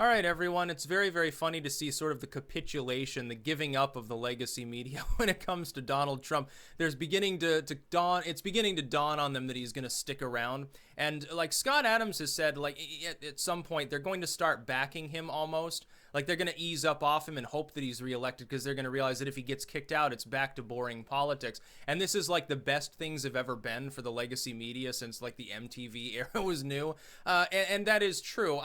All right, everyone. It's very, very funny to see sort of the capitulation, the giving up of the legacy media when it comes to Donald Trump. There's beginning to dawn. It's beginning to dawn on them that he's going to stick around. And like Scott Adams has said, like at some point they're going to start backing him almost. Like they're going to ease up off him and hope that he's reelected because they're going to realize that if he gets kicked out, it's back to boring politics. And this is like the best things have ever been for the legacy media since like the MTV era was new. And that is true.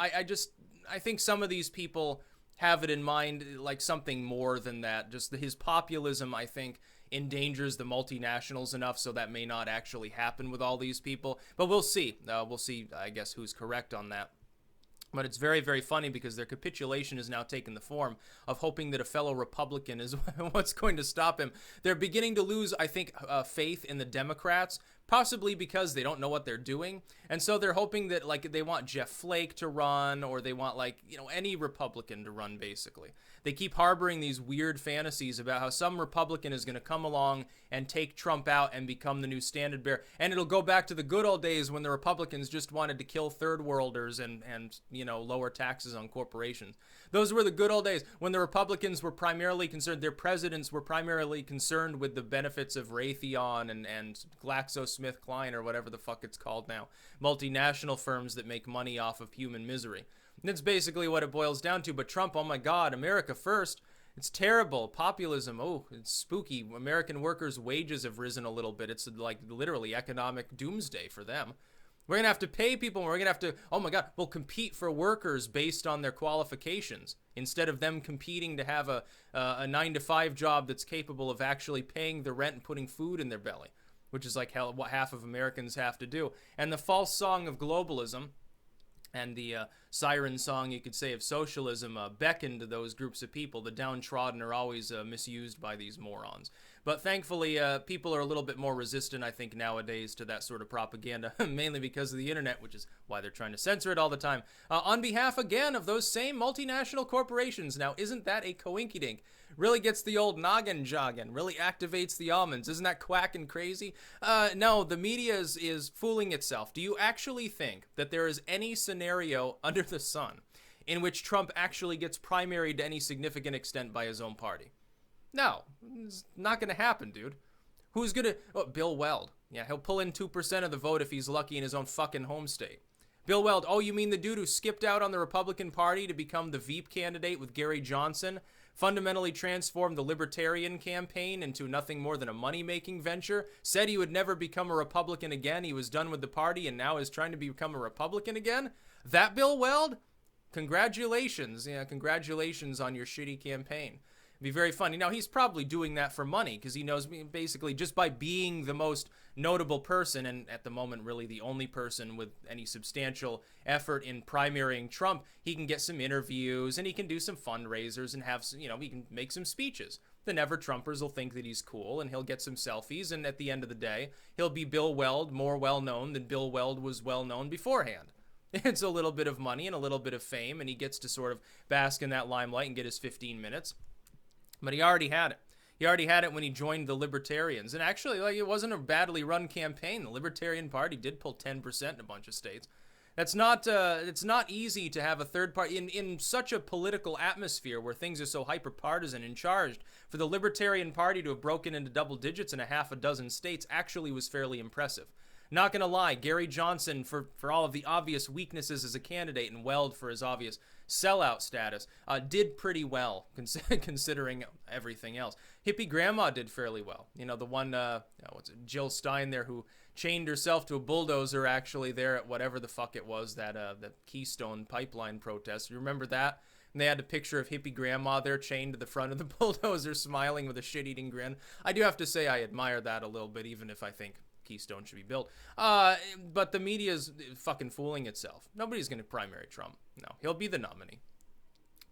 I think some of these people have it in mind like something more than that. Just his populism, I think, endangers the multinationals enough, so that may not actually happen with all these people. But we'll see. We'll see, I guess, who's correct on that. But it's very, very funny because their capitulation has now taken the form of hoping that a fellow Republican is what's going to stop him. They're beginning to lose, I think, faith in the Democrats, possibly because they don't know what they're doing. And so they're hoping that, like, they want Jeff Flake to run, or they want, like, you know, any Republican to run, basically. They keep harboring these weird fantasies about how some Republican is going to come along and take Trump out and become the new standard bearer. And it'll go back to the good old days when the Republicans just wanted to kill third worlders and you know, lower taxes on corporations. Those were the good old days when the Republicans were primarily concerned, their presidents were primarily concerned with the benefits of Raytheon and GlaxoSmithKline or whatever the fuck it's called now. Multinational firms that make money off of human misery. And that's basically what it boils down to. But Trump, oh my God, America first. It's terrible. Populism, oh, it's spooky. American workers' wages have risen a little bit. It's like literally economic doomsday for them. We're going to have to pay people. We're going to have to, oh my God, we'll compete for workers based on their qualifications instead of them competing to have a 9-to-5 job that's capable of actually paying the rent and putting food in their belly, which is like what half of Americans have to do. And the false song of globalism and the siren song, you could say, of socialism beckon to those groups of people. The downtrodden are always misused by these morons. But thankfully, people are a little bit more resistant, I think, nowadays to that sort of propaganda, mainly because of the internet, which is why they're trying to censor it all the time. On behalf, again, of those same multinational corporations. Now, isn't that a coinkydink? Really gets the old noggin jogging, really activates the almonds. Isn't that quacking crazy? No, the media is fooling itself. Do you actually think that there is any scenario under the sun in which Trump actually gets primaried to any significant extent by his own party? No, it's not going to happen, dude. Who's going to... Oh, Bill Weld. Yeah, he'll pull in 2% of the vote if he's lucky in his own fucking home state. Bill Weld, oh, you mean the dude who skipped out on the Republican Party to become the Veep candidate with Gary Johnson, fundamentally transformed the Libertarian campaign into nothing more than a money-making venture, said he would never become a Republican again, he was done with the party, and now is trying to become a Republican again? That Bill Weld? Congratulations. Yeah, congratulations on your shitty campaign. It'd be very funny. Now, he's probably doing that for money because he knows basically just by being the most notable person, and at the moment really the only person with any substantial effort in primarying Trump, he can get some interviews and he can do some fundraisers and have, you know, he can make some speeches. The never-Trumpers will think that he's cool and he'll get some selfies, and at the end of the day, he'll be Bill Weld, more well-known than Bill Weld was well-known beforehand. It's a little bit of money and a little bit of fame, and he gets to sort of bask in that limelight and get his 15 minutes. But he already had it. He already had it when he joined the Libertarians. And actually, like, it wasn't a badly run campaign. The Libertarian Party did pull 10% in a bunch of states. That's not, it's not easy to have a third party in such a political atmosphere where things are so hyper-partisan and charged. For the Libertarian Party to have broken into double digits in a half a dozen states actually was fairly impressive. Not gonna lie, Gary Johnson, for all of the obvious weaknesses as a candidate, and Weld for his obvious sellout status, did pretty well considering everything else. Hippie Grandma did fairly well. You know, the one, what's it, Jill Stein there, who chained herself to a bulldozer actually there at whatever the fuck it was, that Keystone Pipeline protest. You remember that? And they had a picture of Hippie Grandma there chained to the front of the bulldozer smiling with a shit-eating grin. I do have to say I admire that a little bit, even if I think Keystone should be built. But the media's fucking fooling itself. Nobody's going to primary Trump. No, he'll be the nominee.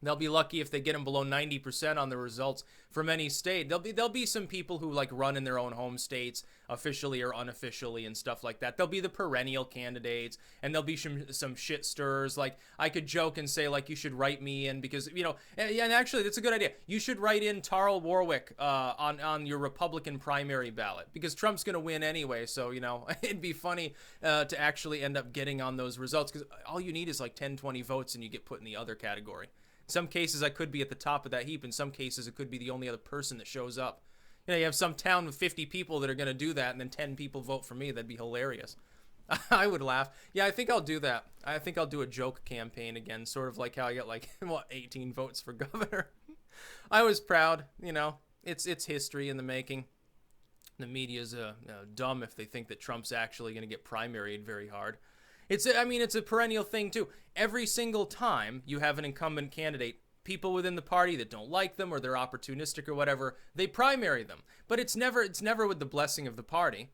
They'll be lucky if they get them below 90% on the results from any state. There'll be some people who like run in their own home states, officially or unofficially, and stuff like that. There'll be the perennial candidates, and there'll be some shit stirrers. Like, I could joke and say, like, you should write me in because, you know, and actually that's a good idea. You should write in Tarl Warwick on your Republican primary ballot, because Trump's gonna win anyway. So, you know, it'd be funny to actually end up getting on those results, because all you need is like 10, 20 votes and you get put in the other category. In some cases, I could be at the top of that heap. In some cases, it could be the only other person that shows up. You know, you have some town with 50 people that are going to do that, and then 10 people vote for me. That'd be hilarious. I would laugh. Yeah, I think I'll do that. I think I'll do a joke campaign again, sort of like how I got, like, what, 18 votes for governor. I was proud. You know, it's history in the making. The media's dumb if they think that Trump's actually going to get primaried very hard. It's a perennial thing too. Every single time you have an incumbent candidate, people within the party that don't like them or they're opportunistic or whatever, they primary them. But it's never with the blessing of the party.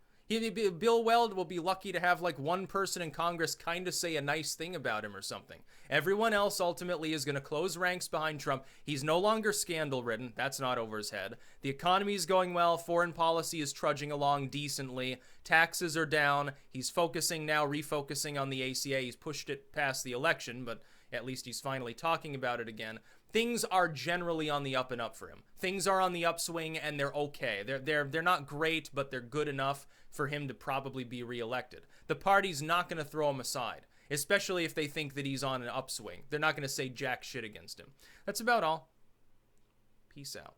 Bill Weld will be lucky to have like one person in Congress kind of say a nice thing about him or something. Everyone else ultimately is going to close ranks behind Trump. He's no longer scandal-ridden. That's not over his head. The economy is going well. Foreign policy is trudging along decently. Taxes are down. He's refocusing on the ACA. He's pushed it past the election, but at least he's finally talking about it again. Things are generally on the up and up for him. Things are on the upswing, and they're okay. They're not great, but they're good enough for him to probably be reelected. The party's not going to throw him aside, especially if they think that he's on an upswing. They're not going to say jack shit against him. That's about all. Peace out.